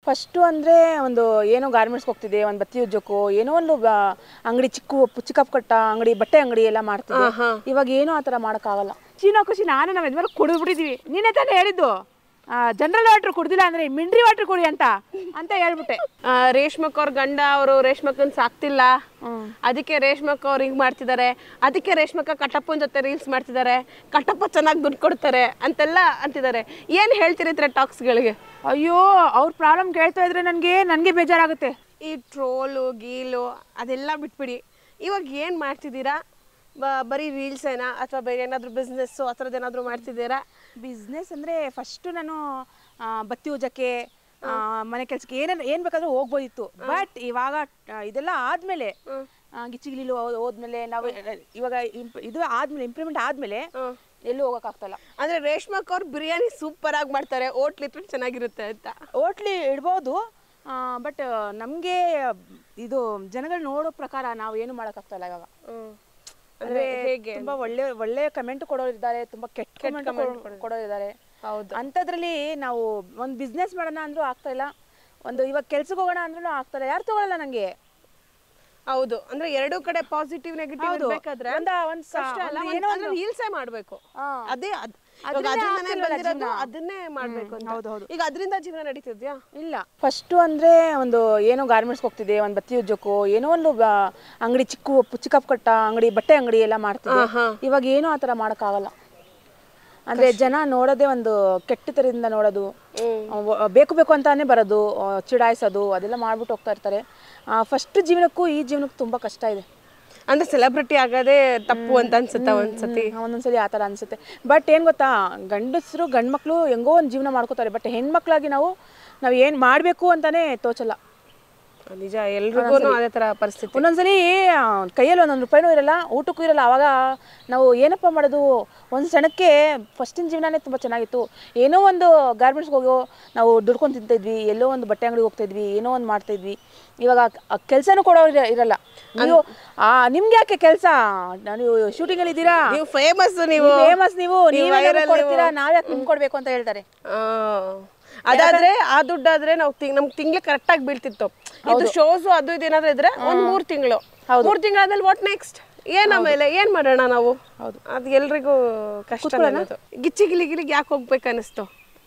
First ಅಂದರೆ ಒಂದು ಏನೋ ಗಾರ್ಮೆಂಟ್ಸ್ಗೆ ಹೋಗ್ತಿದೆ, ಒಂದು ಬತ್ತಿ ಉಜ್ಜಕ್ಕೋ ಏನೋ ಒಂದು ಅಂಗಡಿ ಚಿಕ್ಕ ಕಟ್ಟ ಅಂಗಡಿ ಬಟ್ಟೆ ಅಂಗಡಿ ಎಲ್ಲ ಮಾಡ್ತಿದ್ದೆ. ಇವಾಗ ಏನೂ ಆ ಥರ ಮಾಡೋಕ್ಕಾಗಲ್ಲ. ಚೀನಾ ಖುಷಿ ನಾನು ನಮ್ಮ ಯಜಮಾನ ಕುಡಿದ್ಬಿಟ್ಟಿದ್ವಿ. ನೀನೇ ತಾನೇ ಹೇಳಿದ್ದು ಜನರಲ್ ವಾಟರ್ ಕುಡ್ದಿಲ್ಲ ಅಂದರೆ ಮಿನರಲ್ ವಾಟರ್ ಕುಡಿ ಅಂತ ಹೇಳ್ಬಿಟ್ಟೆ. ರೇಷ್ಮಕ್ ಅವ್ರ ಗಂಡ ಅವರು ರೇಷ್ಮಕ್ಕನ್ ಸಾಕ್ತಿಲ್ಲ, ಅದಕ್ಕೆ ರೇಷ್ಮಕ್ಕ ಅವ್ರು ಹಿಂಗೆ ಮಾಡ್ತಿದ್ದಾರೆ, ಅದಕ್ಕೆ ರೇಷ್ಮಕ್ಕ ಕಟ್ಟಪ್ಪನ ಜೊತೆ ರೀಲ್ಸ್ ಮಾಡ್ತಿದ್ದಾರೆ, ಕಟ್ಟಪ್ಪ ಚೆನ್ನಾಗಿ ದುಡ್ಡು ಕೊಡ್ತಾರೆ ಅಂತೆಲ್ಲ ಅಂತಿದ್ದಾರೆ. ಏನು ಹೇಳ್ತಿರ್ತಾರೆ ಟಾಕ್ಸ್ಗಳಿಗೆ? ಅಯ್ಯೋ ಅವ್ರ ಪ್ರಾಬ್ಲಮ್ ಕೇಳ್ತಾ ಇದ್ರೆ ನನಗೆ ಬೇಜಾರಾಗುತ್ತೆ. ಈ ಟ್ರೋಲು ಗೀಲು ಅದೆಲ್ಲ ಬಿಟ್ಬಿಡಿ, ಇವಾಗ ಏನು ಮಾಡ್ತಿದ್ದೀರಾ? ಬರೀ ರೀಲ್ಸ್ ಏನಾ ಅಥವಾ ಬೇರೆ ಏನಾದರೂ ಬಿಸ್ನೆಸ್ಸು ಆ ಥರದ್ದು ಏನಾದರೂ ಮಾಡ್ತಿದ್ದೀರಾ? ಬಿಸ್ನೆಸ್ ಅಂದರೆ ಫಸ್ಟು ನಾನು ಬತ್ತಿ ಉಜ್ಜಕ್ಕೆ ಮನೆ ಕೆಲಸಕ್ಕೆ ಏನು ಬೇಕಾದರೂ ಹೋಗ್ಬೋದಿತ್ತು. ಬಟ್ ಇವಾಗ ಇದೆಲ್ಲ ಆದಮೇಲೆ ಗಿಚ್ಚಿಗಿಲಿಲು ಹೋದ್ಮೇಲೆ ನಾವು ಇವಾಗ ಇದು ಆದಮೇಲೆ ಇಂಪ್ರೂವ್ಮೆಂಟ್ ಆದಮೇಲೆ ಎಲ್ಲೂ ಹೋಗೋಕ್ಕಾಗ್ತಲ್ಲ. ಅಂದರೆ ರೇಷ್ಮಕ್ ಅವ್ರು ಬಿರಿಯಾನಿ ಸೂಪರಾಗಿ ಮಾಡ್ತಾರೆ, ಹೋಟ್ಲ್ ಇತ್ತು ಚೆನ್ನಾಗಿರುತ್ತೆ ಅಂತ. ಹೋಟ್ಲಿ ಇಡ್ಬೋದು, ಬಟ್ ನಮಗೆ ಇದು ಜನಗಳು ನೋಡೋ ಪ್ರಕಾರ ನಾವು ಏನು ಮಾಡೋಕ್ಕಾಗ್ತಲ್ಲ ಇವಾಗ. ಅಂದ್ರೆ ತುಂಬಾ ಒಳ್ಳೆ ಕಮೆಂಟ್ ಕೊಡೋರಿದ್ದಾರೆ, ತುಂಬಾ ಕೆಟ್ಟ ಕಮೆಂಟ್ ಕೊಡೋರಿದ್ದಾರೆ. ಹೌದು, ಅಂಥದ್ರಲ್ಲಿ ನಾವು ಒಂದು ಬಿಸ್ನೆಸ್ ಮಾಡೋಣ ಅಂದ್ರೂ ಆಗ್ತಾ ಇಲ್ಲ, ಒಂದು ಇವಾಗ ಕೆಲ್ಸಕ್ಕೆ ಹೋಗೋಣ ಅಂದ್ರೂ ಆಗ್ತಾ ಇಲ್ಲ. ಯಾರು ತಗೊಳ್ಳಲ್ಲ ನಂಗೆ. ಹೌದು, ಅಂದ್ರೆ ಎರಡೂ ಕಡೆ ಪಾಸಿಟಿವ್ ನೆಗೆಟಿವ್ ಇರಬೇಕಾದ್ರೆ ರೀಲ್ಸೇ ಮಾಡ್ಬೇಕು. ಅದೇ ಅದನ್ನೇ ಮಾಡ್ಬೇಕು. ಈಗ ಅದರಿಂದ ಜೀವನ ನಡೀತಿದ್ಯಾ? ಇಲ್ಲ, ಫಸ್ಟು ಅಂದ್ರೆ ಒಂದು ಏನೋ ಗಾರ್ಮೆಂಟ್ಸ್ಗೆ ಹೋಗ್ತಿದೆ, ಒಂದು ಬತ್ತಿ ಉಜ್ಜಕ್ಕೋ ಏನೋ ಒಂದು ಅಂಗಡಿ ಚಿಕ್ಕ ಕಟ್ಟ ಅಂಗಡಿ ಬಟ್ಟೆ ಅಂಗಡಿ ಎಲ್ಲ ಮಾಡ್ತಿದ್ದೆ. ಇವಾಗ ಏನೂ ಆ ಥರ ಮಾಡೋಕ್ಕಾಗಲ್ಲ. ಅಂದರೆ ಜನ ನೋಡೋದೇ ಒಂದು ಕೆಟ್ಟ ಥರದಿಂದ ನೋಡೋದು, ಬೇಕು ಅಂತಾನೆ ಬರೋದು, ಚಿಡಾಯಿಸೋದು ಅದೆಲ್ಲ ಮಾಡ್ಬಿಟ್ಟು ಹೋಗ್ತಾ ಇರ್ತಾರೆ. ಫಸ್ಟ್ ಜೀವನಕ್ಕೂ ಈ ಜೀವನಕ್ಕೂ ತುಂಬ ಕಷ್ಟ ಇದೆ. ಅಂದರೆ ಸೆಲೆಬ್ರಿಟಿ ಆಗೋದೇ ತಪ್ಪು ಅಂತ ಅನ್ಸುತ್ತೆ ಒಂದೊಂದ್ಸಲಿ ಆ ಥರ ಅನಿಸುತ್ತೆ. ಬಟ್ ಏನು ಗೊತ್ತಾ, ಗಂಡಸರು ಗಂಡು ಮಕ್ಕಳು ಹೆಂಗೋ ಒಂದು ಜೀವನ ಮಾಡ್ಕೋತಾರೆ. ಬಟ್ ಹೆಣ್ಮಕ್ಳಾಗಿ ನಾವು ಏನು ಮಾಡಬೇಕು ಅಂತಲೇ ತೋಚಲ್ಲ. ನಿಜ, ಎಲ್ರಿಗೂ ಅದೇ ಥರ ಪರಿಸ್ಥಿತಿ. ಒಂದೊಂದ್ಸಲಿ ಕೈಯಲ್ಲಿ ಒಂದೊಂದು ರೂಪಾಯಿನೂ ಇರಲ್ಲ, ಊಟಕ್ಕೂ ಇರಲ್ಲ. ಆವಾಗ ನಾವು ಏನಪ್ಪ ಮಾಡೋದು? ಒಂದು ಸಣ್ಣಕ್ಕೆ ಫಸ್ಟಿನ ಜೀವನನೇ ತುಂಬ ಚೆನ್ನಾಗಿತ್ತು. ಏನೋ ಒಂದು ಗಾರ್ಮೆಂಟ್ಸ್ಗೆ ಹೋಗೋ ನಾವು ದುಡ್ಕೊಂಡು ತಿಂತಾಯಿದ್ವಿ, ಎಲ್ಲೋ ಒಂದು ಬಟ್ಟೆ ಅಂಗಡಿಗೆ ಹೋಗ್ತಾಯಿದ್ವಿ, ಏನೋ ಒಂದು ಮಾಡ್ತಾಯಿದ್ವಿ. ಇವಾಗ ಕೆಲಸನೂ ಕೊಡೋರು ಇರಲ್ಲ. ನೀವು ನಿಮ್ಗೆ ಯಾಕೆ ಕೆಲಸ? ನೀವು ಶೂಟಿಂಗಲ್ಲಿ ಇದ್ದೀರಾ, ನೀವು ಫೇಮಸ್, ನೀವೇ ಕೊಡ್ತೀರಾ, ನಾವ್ಯಾಕೆ ನಿಮ್ಗೆ ಕೊಡಬೇಕು ಅಂತ ಹೇಳ್ತಾರೆ. ಅದಾದ್ರೆ ಆ ದುಡ್ಡಾದ್ರೆ ನಾವು ನಮ್ಗೆ ತಿಂಗ್ಳಿಗೆ ಕರೆಕ್ಟಾಗಿ ಬೀಳ್ತಿತ್ತು. ಇದು ಶೋಸು ಅದು ಇದು ಏನಾದ್ರು ಇದ್ರೆ ಒಂದು 3 ತಿಂಗಳು, 3 ತಿಂಗಳಾದ್ಮೇಲೆ ವಾಟ್ ನೆಕ್ಸ್ಟ್? ಆಮೇಲೆ ಏನ್ ಮಾಡೋಣ ನಾವು? ಅದು ಎಲ್ರಿಗೂ ಕಷ್ಟ. ಗಿಚ್ಚಿಗಿಲಿಗಿಲಿಗೆ ಯಾಕೆ ಹೋಗ್ಬೇಕು ಅನಿಸ್ತು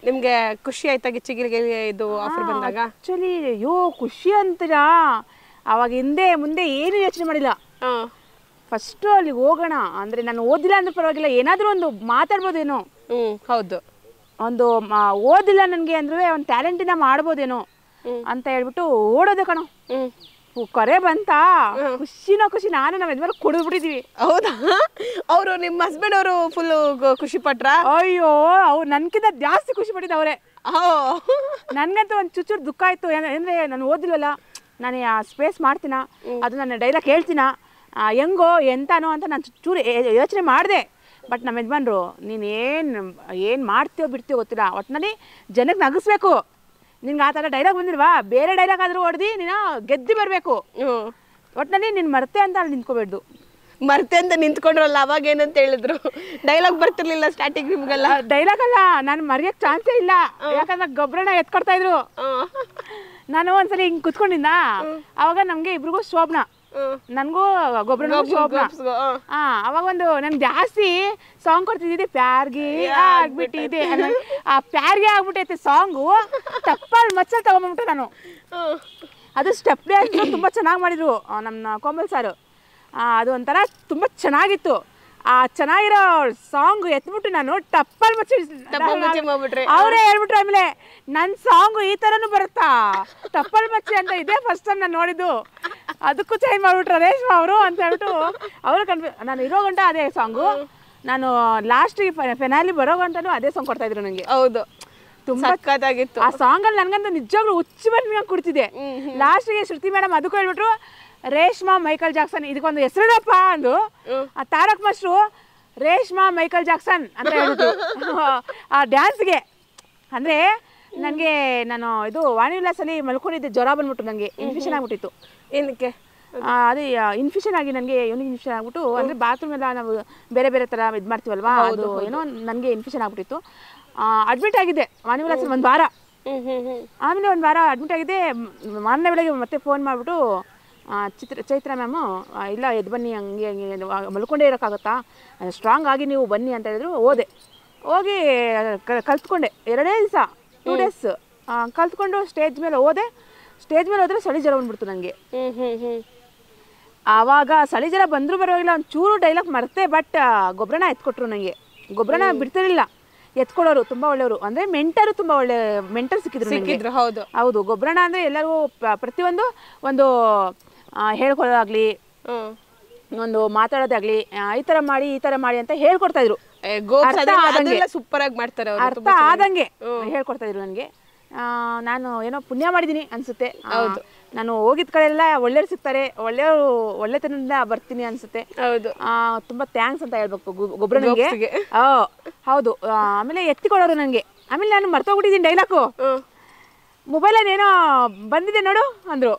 ನಿಮ್ಗೆ? ಖುಷಿ ಆಯ್ತಾ ಗಿಚ್ಚಿಗಿಲಿಗೆ ಇದು ಆಫರ್ ಬಂದಾಗ? ಆಕ್ಚುಲಿ ಅಯ್ಯೋ ಖುಷಿ ಅಂತೀರಾ, ಅವಾಗ ಮುಂದೆ ಏನು ಯೋಚನೆ ಮಾಡಿಲ್ಲ. ಫಸ್ಟು ಅಲ್ಲಿಗೆ ಹೋಗೋಣ ಅಂದರೆ, ನಾನು ಓದಿಲ್ಲ ಅಂದ್ರೆ ಪರವಾಗಿಲ್ಲ, ಏನಾದರೂ ಒಂದು ಮಾತಾಡ್ಬೋದೇನೋ. ಹೌದು, ಒಂದು ಓದಿಲ್ಲ ನನಗೆ ಅಂದ್ರೆ ಒಂದು ಟ್ಯಾಲೆಂಟಿಂದ ಮಾಡ್ಬೋದೇನೋ ಅಂತ ಹೇಳ್ಬಿಟ್ಟು ಓಡೋದು ಕಣೋ. ಕರೆ ಬಂತಾ, ಖುಷಿ ನಾನು ನಮ್ಮ ಯಜಮಾನ ಕುಡಿದ್ಬಿಟ್ಟಿದ್ವಿ. ಹೌದಾ? ಅವರು ನಿಮ್ಮ ಹಸ್ಬೆಂಡ್ ಅವರು ಫುಲ್ ಖುಷಿ ಪಟ್ರ? ಅಯ್ಯೋ, ಅವ್ರು ನನ್ಕಿಂತ ಜಾಸ್ತಿ ಖುಷಿ ಪಟ್ಟಿದ್ದು ಅವರೇ. ನನ್ಗಂತೂ ಒಂದು ಚೂರು ದುಃಖ ಆಯ್ತು. ಅಂದರೆ ನಾನು ಓದಿಲ್ವಲ್ಲ, ನಾನು ಸ್ಪೇಸ್ ಮಾಡ್ತೀನ, ಅದು ನನ್ನ ಡೈಲಾಗ್ ಹೇಳ್ತೀನ, ಹೆಂಗೋ ಎಂತಾನೋ ಅಂತ ನಾನು ಚೂರು ಯೋಚನೆ ಮಾಡಿದೆ. ಬಟ್ ನಮ್ಮ ಯಜಮಾನ್ರು, ನೀನು ಏನು ಮಾಡ್ತೀವೋ ಬಿಡ್ತೀವೋ ಗೊತ್ತಿಲ್ಲ, ಒಟ್ಟಿನಲ್ಲಿ ಜನಕ್ಕೆ ನಗಿಸ್ಬೇಕು. ನಿನ್ಗೆ ಆ ಥರ ಡೈಲಾಗ್ ಬಂದಿಲ್ವಾ, ಬೇರೆ ಡೈಲಾಗ್ ಆದರೂ ಹೊಡೆದು ನೀನು ಗೆದ್ದು ಬರಬೇಕು. ಒಟ್ಟಿನಲ್ಲಿ ನೀನು ಮರ್ತೆ ಅಂತ ಅಲ್ಲಿ ನಿಂತ್ಕೋಬೇಡ್ದು. ಮರ್ತೆ ಅಂತ ನಿಂತ್ಕೊಂಡ್ರಲ್ಲ, ಅವಾಗ ಏನಂತ ಹೇಳಿದ್ರು? ಡೈಲಾಗ್ ಬರ್ತಿರ್ಲಿಲ್ಲ ಸ್ಟಾರ್ಟಿಂಗ್ ನಿಮ್ಗೆಲ್ಲ? ಡೈಲಾಗ್ ಅಲ್ಲ, ನಾನು ಮರೆಯೋಕ್ಕೆ ಚಾನ್ಸೇ ಇಲ್ಲ. ಯಾಕಂದ್ರೆ ಗೊಬ್ಬರನ ಎತ್ಕೊಡ್ತಾ ಇದ್ರು. ನಾನು ಒಂದ್ಸಲಿ ಹಿಂಗೆ ಕುತ್ಕೊಂಡಿದ್ದ, ಅವಾಗ ನಮಗೆ ಇಬ್ರಿಗೂ ಶೋಭನಾ, ನನಗೂ ಗೊಬ್ಬರ ಶೋಭನಾ. ಅವಾಗ ಒಂದು ನನ್ಗೆ ಜಾಸ್ತಿ ಸಾಂಗ್ ಕೊಡ್ತಿದ್ದೆ, ಪ್ಯಾರ್ಗೆ ಆಗ್ಬಿಟ್ಟಿದೆ. ಆ ಪ್ಯಾರ್ಗೆ ಆಗ್ಬಿಟ್ಟೈತೆ ಸಾಂಗು, ತಪ್ಪಲ್ಲಿ ಮಚ್ಚಲ್ಲಿ ತಗೊಂಡ್ಬಿಟ್ಟೆ ನಾನು. ಅದು ಸ್ಟೆಪ್ ಡ್ಯಾನ್ಸ್ ತುಂಬ ಚೆನ್ನಾಗಿ ಮಾಡಿದ್ರು ನಮ್ಮ ಕೋಮಲ್ ಸಾರು. ಅದು ಒಂಥರ ತುಂಬ ಚೆನ್ನಾಗಿತ್ತು. ಆ ಚೆನ್ನಾಗಿರೋ ಸಾಂಗ್ ಎತ್ಬಿಟ್ಟು ನಾನು ಟಪ್ಪಲ್ ಮಚ್ಚಿ ಅವರೇ ಹೇಳ್ಬಿಟ್ರು. ಆಮೇಲೆ ನನ್ನ ಸಾಂಗು ಈ ಥರನೂ ಬರುತ್ತಾ, ಟಪ್ಪಲ್ ಮಚ್ಚಿ ಅಂತ ಇದೇ ಫಸ್ಟ್ ಟೈಮ್ ನಾನು ನೋಡಿದ್ದು. ಅದಕ್ಕೂ ಚೇಂಜ್ ಮಾಡಿಬಿಟ್ರು ರೇಷ್ಮಾ ಅವರು ಅಂತ ಹೇಳ್ಬಿಟ್ಟು ಅವರು ನಾನು ಇರೋ ಗಂಟ ಅದೇ ಸಾಂಗು, ನಾನು ಲಾಸ್ಟಿಗೆ ಫೆನಾಲಿ ಬರೋ ಗಂಟನೂ ಅದೇ ಸಾಂಗ್ ಕೊಡ್ತಾಯಿದ್ರು ನನಗೆ. ಹೌದು, ತುಂಬ ಸಕ್ಕತ್ತಾಗಿತ್ತು ಆ ಸಾಂಗಲ್ಲಿ. ನನಗಂತೂ ನಿಜವಾಗ್ಲೂ ಹುಚ್ಚು ಬಂದು ಕೊಡ್ತಿದ್ದೆ. ಲಾಸ್ಟಿಗೆ ಶ್ರುತಿ ಮೇಡಮ್ ಅದಕ್ಕೂ ಹೇಳ್ಬಿಟ್ರು, ರೇಷ್ಮಾ ಮೈಕಲ್ ಜಾಕ್ಸನ್ ಇದಕ್ಕೊಂದು ಹೆಸರಿಡಪ್ಪ ಅಂದು. ಆ Tarak master Reshma Michael Jackson ಅಂತ ಹೇಳಿದ್ರು ಆ ಡ್ಯಾನ್ಸ್ಗೆ. ಅಂದರೆ ನನಗೆ ನಾನು ಇದು ವಾಣಿವಿಲಾಸಲ್ಲಿ ಮಲ್ಕೊಂಡಿದ್ದೆ, ಜ್ವರ ಬಂದ್ಬಿಟ್ಟು ನನಗೆ ಇನ್ಫೆಕ್ಷನ್ ಆಗಿಬಿಟ್ಟಿತ್ತು. ಏನಕ್ಕೆ? ಅದೇ ಇನ್ಫೆಕ್ಷನ್ ಆಗಿ ನನಗೆ ಇನ್ಫೆಕ್ಷನ್ ಆಗ್ಬಿಟ್ಟು, ಅಂದರೆ ಬಾತ್ರೂಮ್ ಎಲ್ಲ ನಾವು ಬೇರೆ ಥರ ಇದು ಮಾಡ್ತೀವಲ್ವಾ, ಅದು ಏನೋ ನನಗೆ ಇನ್ಫೆಕ್ಷನ್ ಆಗ್ಬಿಟ್ಟಿತ್ತು. ಅಡ್ಮಿಟ್ ಆಗಿದ್ದೆ ವಾಣಿವಿಲಾಸಲ್ಲಿ 1 ವಾರ. ಆಮೇಲೆ ಒಂದು ವಾರ ಅಡ್ಮಿಟ್ ಆಗಿದೆ. ಮಾರನೇ ಬೆಳಗ್ಗೆ ಮತ್ತೆ ಫೋನ್ ಮಾಡಿಬಿಟ್ಟು ಚೈತ್ರ ಮ್ಯಾಮು ಇಲ್ಲ ಎದ್ದು ಬನ್ನಿ, ಹಂಗೆ ಹಂಗೆ ಮಲ್ಕೊಂಡೇ ಇರೋಕ್ಕಾಗುತ್ತಾ, ಸ್ಟ್ರಾಂಗ್ ಆಗಿ ನೀವು ಬನ್ನಿ ಅಂತ ಹೇಳಿದ್ರು. ಹೋಗಿ ಕಲ್ತ್ಕೊಂಡೆ 2 ದಿವಸ 2 ಡೇಸ್ ಕಲ್ತ್ಕೊಂಡು ಸ್ಟೇಜ್ ಮೇಲೆ ಹೋದೆ ಹೋದ್ರೆ ಚಳಿ ಜ್ವರ ಬಂದ್ಬಿಡ್ತು ನನಗೆ. ಆವಾಗ ಚಳಿ ಜ್ವರ ಬಂದರೂ ಬರೋಲ್ಲ, ಒಂದು ಚೂರು ಡೈಲಾಗ್ ಮರ್ತೆ. ಬಟ್ ಗೊಬ್ಬರನ ಎತ್ಕೊಟ್ರು ನನಗೆ. ಗೊಬ್ಬರನ ಬಿಡ್ತಿರಲಿಲ್ಲ, ಎತ್ಕೊಡೋರು, ತುಂಬ ಒಳ್ಳೆಯವರು. ಅಂದರೆ ಮೆಂಟರು ತುಂಬ ಒಳ್ಳೆ ಮೆಂಟರ್ ಸಿಕ್ಕಿದ್ರು. ಹೌದು, ಗೊಬ್ಬರನ ಅಂದರೆ ಎಲ್ಲರಿಗೂ ಪ್ರತಿಯೊಂದು ಒಂದು ಹೇಳ್ಕೊಡೋದಾಗ್ಲಿ, ಒಂದು ಮಾತಾಡೋದಾಗ್ಲಿ, ಈ ಥರ ಮಾಡಿ ಅಂತ ಹೇಳ್ಕೊಡ್ತಾ ಇದ್ರು. ಸೂಪರ್ ಆಗಿ ಮಾಡ್ತಾರೆ, ಅರ್ಥ ಆದಂಗೆ ಹೇಳ್ಕೊಡ್ತಾ ಇದ್ರು ನನಗೆ. ನಾನು ಏನೋ ಪುಣ್ಯ ಮಾಡಿದ್ದೀನಿ ಅನ್ಸುತ್ತೆ. ನಾನು ಹೋಗಿದ ಕಡೆ ಎಲ್ಲ ಒಳ್ಳೆಯವ್ರು ಸಿಗ್ತಾರೆ, ಒಳ್ಳೆತನದಿಂದ ಬರ್ತೀನಿ ಅನ್ಸುತ್ತೆ. ತುಂಬಾ ಥ್ಯಾಂಕ್ಸ್ ಅಂತ ಹೇಳ್ಬೇಕು ಗೊಬ್ಬರನಿಗೆ. ಹೌದು. ಆಮೇಲೆ ಎತ್ತಿಕೊಡೋರು ನನಗೆ. ಆಮೇಲೆ ನಾನು ಮರ್ತೋಗ್ಬಿಟ್ಟಿದ್ದೀನಿ ಡೈಲಾಗು. ಮೊಬೈಲಲ್ಲಿ ಏನೋ ಬಂದಿದೆ ನೋಡು ಅಂದ್ರು.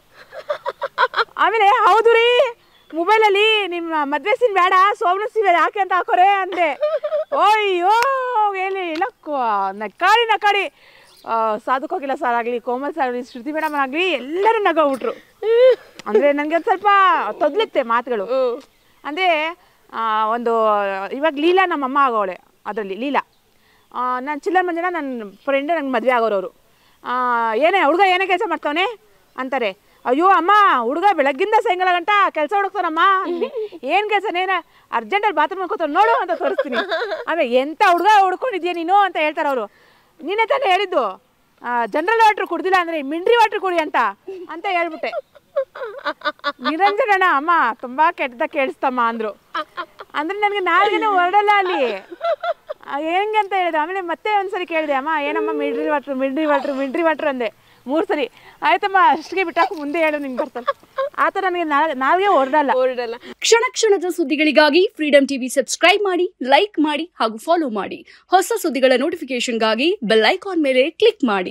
ಆಮೇಲೆ ಹೌದು ರೀ, ಮೊಬೈಲಲ್ಲಿ ನಿಮ್ಮ ಮದ್ವೆ ಸೀನ್ ಬೇಡ, ಸೋಮನ ಸೀನ್ ಯಾಕೆ ಅಂತ ಹಾಕೋರೆ ಅಂದೆ. ಓಯ್ಯೋ ಹೇಳಿ ನಕ್ಕಾಡಿ ಸಾಧುಕೋಗಿಲ್ಲ ಸರ್ ಆಗಲಿ, ಕೋಮಲ್ ಸರ್ ಆಗಲಿ, ಶ್ರುತಿ ಮೇಡಮ್ ಆಗಲಿ, ಎಲ್ಲರೂ ನಗೋಗ್ಬಿಟ್ರು. ಅಂದರೆ ನನಗೆ ಒಂದು ಸ್ವಲ್ಪ ತೊದಲಿತ್ತೆ ಮಾತುಗಳು. ಅಂದರೆ ಒಂದು ಇವಾಗ ಲೀಲಾ ನಮ್ಮಮ್ಮ ಆಗೋಳೆ, ಅದರಲ್ಲಿ ಲೀಲಾ. ನಾನು ಚಿಲ್ಲರ್ ಮಂಜಣ್ಣ ನನ್ನ ಫ್ರೆಂಡ್, ನಂಗೆ ಮದುವೆ ಆಗೋರವರು. ಹುಡುಗ ಏನೇ ಕೆಲಸ ಮಾಡ್ತಾವನೆ ಅಂತಾರೆ. ಅಯ್ಯೋ ಅಮ್ಮ, ಹುಡುಗ ಬೆಳಗ್ಗಿಂದ ಸಾಯಂಕಾಲ ಗಂಟ ಕೆಲಸ ಹುಡುಕ್ತಾನಮ್ಮ. ಏನು ಕೆಲಸನೇನ ಅರ್ಜೆಂಟಲ್ಲಿ ಬಾತ್ರೂಮ್ ಮಾಡ್ಕೋತಾರೆ ನೋಡು ಅಂತ ತೋರಿಸ್ತೀನಿ. ಆಮೇಲೆ ಎಂಥ ಹುಡುಗ ಹುಡ್ಕೊಂಡಿದ್ಯಾ ನೀನು ಅಂತ ಹೇಳ್ತಾರೆ ಅವರು. ನೀನೇ ತಾನೇ ಹೇಳಿದ್ದು ಜನರಲ್ ವಾಟ್ರ್ ಕುಡ್ದಿಲ್ಲ ಅಂದರೆ ಮಿಂಡ್ರಿ ವಾಟ್ರ್ ಕುಡಿ ಅಂತ ಹೇಳ್ಬಿಟ್ಟೆ. ನಿರಂಜನ ಅಮ್ಮ ತುಂಬ ಕೆಟ್ಟದಾಗ ಕೇಳಿಸ್ತಮ್ಮ ಅಂದರು. ಅಂದರೆ ನನಗೆ ನಾಲ್ಗೇನೆ ಹೊರಡಲ್ಲ ಅಲ್ಲಿ, ಹೆಂಗೆ ಅಂತ ಹೇಳಿದೆ. ಆಮೇಲೆ ಮತ್ತೆ ಒಂದ್ಸರಿ ಕೇಳಿದೆ, ಅಮ್ಮ ಏನಮ್ಮ ಮಿಂಡ್ರಿ ವಾಟ್ರ್ ಅಂದೆ 3 ಸರಿ. ಆಯ್ತಮ್ಮ ಅಷ್ಟಿಗೆ ಬಿಟ್ಟಾಕು, ಮುಂದೆ ಹೇಳು ನಿಂಗೆ ಬರ್ತಾನೆ. ಆ ಥರ ನನಗೆ ನಾಲ್ಗೆ ಹೊರಡಲ್ಲ. ಕ್ಷಣದ ಸುದ್ದಿಗಳಿಗಾಗಿ ಫ್ರೀಡಂ ಟಿವಿ ಸಬ್ಸ್ಕ್ರೈಬ್ ಮಾಡಿ, ಲೈಕ್ ಮಾಡಿ ಹಾಗೂ ಫಾಲೋ ಮಾಡಿ. ಹೊಸ ಸುದ್ದಿಗಳ ನೋಟಿಫಿಕೇಶನ್ಗಾಗಿ ಬೆಲ್ ಐಕಾನ್ ಮೇಲೆ ಕ್ಲಿಕ್ ಮಾಡಿ.